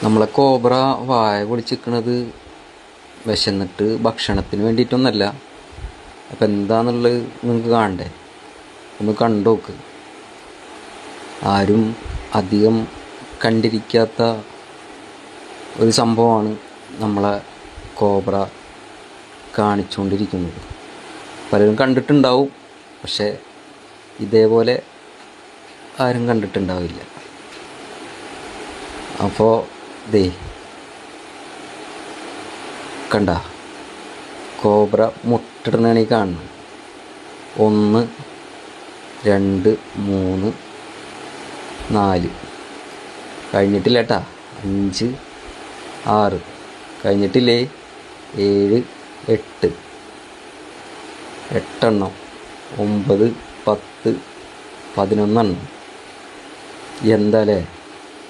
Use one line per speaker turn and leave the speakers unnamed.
നമ്മളെ കോബ്ര വായ പൊളിച്ചിരിക്കണത് വിശന്നിട്ട് ഭക്ഷണത്തിന് വേണ്ടിയിട്ടൊന്നല്ല. അപ്പം എന്താണെന്നുള്ളത് നിങ്ങൾക്ക് കാണണ്ടേ? ഒന്ന് കണ്ടു നോക്ക്. ആരും അധികം കണ്ടിരിക്കാത്ത ഒരു സംഭവമാണ് നമ്മളെ കോബ്ര കാണിച്ചുകൊണ്ടിരിക്കുന്നത്. പലരും കണ്ടിട്ടുണ്ടാവും, പക്ഷേ ഇതേപോലെ ആരും കണ്ടിട്ടുണ്ടാവില്ല. അപ്പോൾ ദേ കണ്ട, കോബ്ര മുട്ടിടുന്നതാണ് ഈ കാണുന്നത്. 1 2 3 4 കഴിഞ്ഞിട്ടില്ല കേട്ടാ. 5 6 കഴിഞ്ഞിട്ടില്ലേ. 7 8 8 9 10 11 എന്താ അല്ലേ?